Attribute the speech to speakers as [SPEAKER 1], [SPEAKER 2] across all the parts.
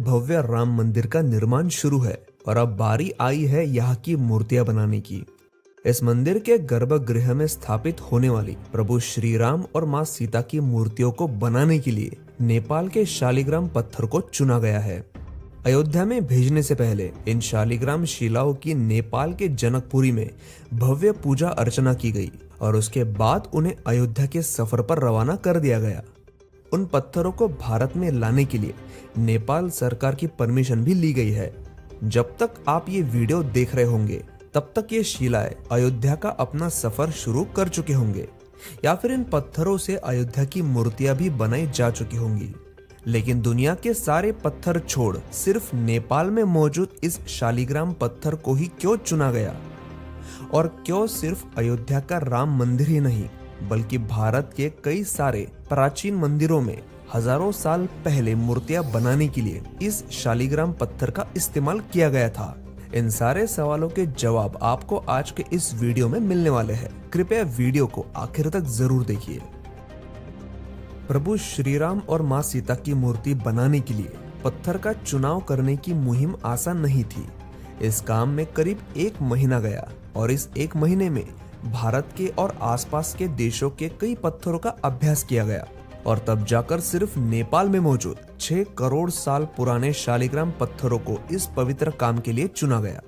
[SPEAKER 1] भव्य राम मंदिर का निर्माण शुरू है और अब बारी आई है यहाँ की मूर्तियां बनाने की। इस मंदिर के गर्भगृह में स्थापित होने वाली प्रभु श्री राम और मां सीता की मूर्तियों को बनाने के लिए नेपाल के शालिग्राम पत्थर को चुना गया है। अयोध्या में भेजने से पहले इन शालिग्राम शिलाओं की नेपाल के जनकपुरी में भव्य पूजा अर्चना की गई और उसके बाद उन्हें अयोध्या के सफर पर रवाना कर दिया गया। उन पत्थरों को भारत में लाने के लिए नेपाल सरकार की परमिशन भी ली गई है। जब तक आप ये वीडियो देख रहे होंगे तब तक ये शिलाएं अयोध्या का अपना सफर शुरू कर चुके होंगे या फिर इन पत्थरों से अयोध्या की मूर्तियां भी बनाई जा चुकी होंगी। लेकिन दुनिया के सारे पत्थर छोड़ सिर्फ नेपाल में मौजूद इस शालिग्राम पत्थर को ही क्यों चुना गया? और क्यों सिर्फ अयोध्या का राम मंदिर ही नहीं बल्कि भारत के कई सारे प्राचीन मंदिरों में हजारों साल पहले मूर्तियां बनाने के लिए इस शालिग्राम पत्थर का इस्तेमाल किया गया था? इन सारे सवालों के जवाब आपको आज के इस वीडियो में मिलने वाले हैं। कृपया वीडियो को आखिर तक जरूर देखिए। प्रभु श्री राम और मां सीता की मूर्ति बनाने के लिए पत्थर का चुनाव करने की मुहिम आसान नहीं थी। इस काम में करीब 1 महीना गया और इस 1 महीने में भारत के और आसपास के देशों के कई पत्थरों का अभ्यास किया गया और तब जाकर सिर्फ नेपाल में मौजूद 6 करोड़ साल पुराने शालिग्राम पत्थरों को इस पवित्र काम के लिए चुना गया।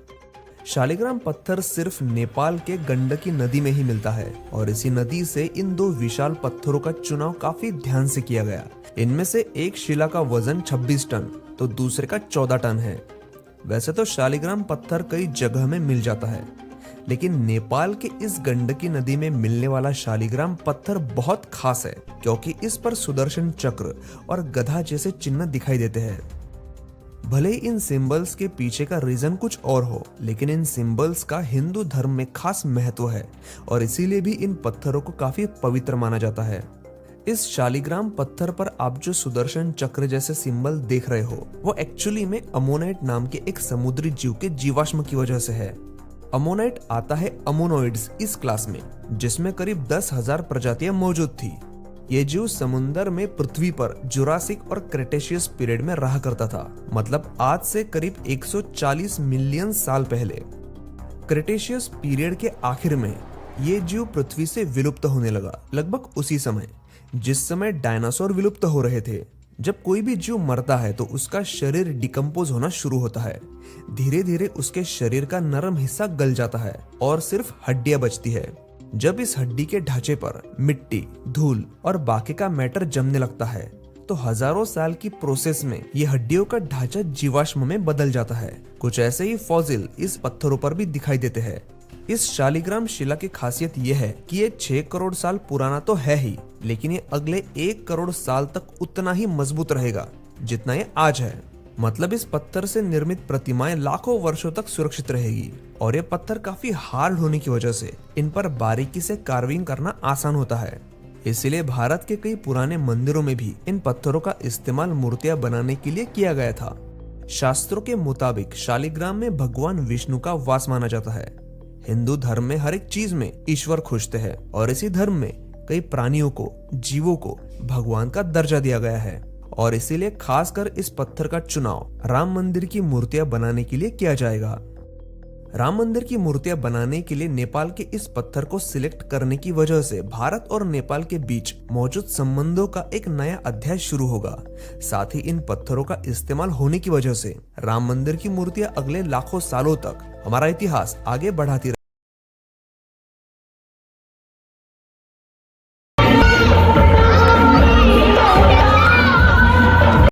[SPEAKER 1] शालिग्राम पत्थर सिर्फ नेपाल के गंडकी नदी में ही मिलता है और इसी नदी से इन 2 विशाल पत्थरों का चुनाव काफी ध्यान से किया गया। इनमें से एक शिला का वजन 26 टन तो दूसरे का 14 टन है। वैसे तो शालिग्राम पत्थर कई जगह में मिल जाता है, लेकिन नेपाल के इस गंडकी नदी में मिलने वाला शालिग्राम पत्थर बहुत खास है क्योंकि इस पर सुदर्शन चक्र और गधा जैसे चिन्ह दिखाई देते हैं। भले ही इन सिंबल्स के पीछे का रीजन कुछ और हो, लेकिन इन सिंबल्स का हिंदू धर्म में खास महत्व है और इसीलिए भी इन पत्थरों को काफी पवित्र माना जाता है। इस शालिग्राम पत्थर पर आप जो सुदर्शन चक्र जैसे सिंबल देख रहे हो वो एक्चुअली में अमोनाइट नाम के एक समुद्री जीव के जीवाश्म की वजह से है। अमोनाइट आता है अमोनोइड्स इस क्लास में, जिसमें करीब 10,000 प्रजातियां मौजूद थी। ये जीव समुद्र में पृथ्वी पर जुरासिक और क्रेटेशियस पीरियड में रहा करता था, मतलब आज से करीब 140 मिलियन साल पहले। क्रेटेशियस पीरियड के आखिर में ये जीव पृथ्वी से विलुप्त होने लगा, लगभग उसी समय जिस समय डायनासोर विलुप्त हो रहे थे। जब कोई भी जीव मरता है तो उसका शरीर डिकम्पोज होना शुरू होता है। धीरे धीरे उसके शरीर का नरम हिस्सा गल जाता है और सिर्फ हड्डियां बचती है। जब इस हड्डी के ढांचे पर मिट्टी, धूल और बाकी का मैटर जमने लगता है तो हजारों साल की प्रोसेस में ये हड्डियों का ढांचा जीवाश्म में बदल जाता है। कुछ ऐसे ही फॉसिल इस पत्थरों पर भी दिखाई देते हैं। इस शालिग्राम शिला की खासियत यह है कि ये 6 करोड़ साल पुराना तो है ही, लेकिन ये अगले 1 करोड़ साल तक उतना ही मजबूत रहेगा जितना ये आज है। मतलब इस पत्थर से निर्मित प्रतिमाएं लाखों वर्षों तक सुरक्षित रहेगी और ये पत्थर काफी हार्ड होने की वजह से इन पर बारीकी से कार्विंग करना आसान होता है। इसीलिए भारत के कई पुराने मंदिरों में भी इन पत्थरों का इस्तेमाल मूर्तियां बनाने के लिए किया गया था। शास्त्रों के मुताबिक शालिग्राम में भगवान विष्णु का वास माना जाता है। हिंदू धर्म में हर एक चीज में ईश्वर खुशते हैं और इसी धर्म में कई प्राणियों को, जीवों को भगवान का दर्जा दिया गया है और इसीलिए खासकर इस पत्थर का चुनाव राम मंदिर की मूर्तियां बनाने के लिए किया जाएगा। राम मंदिर की मूर्तियां बनाने के लिए नेपाल के इस पत्थर को सिलेक्ट करने की वजह से भारत और नेपाल के बीच मौजूद संबंधों का एक नया अध्याय शुरू होगा। साथ ही इन पत्थरों का इस्तेमाल होने की वजह से राम मंदिर की मूर्तियां अगले लाखों सालों तक हमारा इतिहास आगे बढ़ाती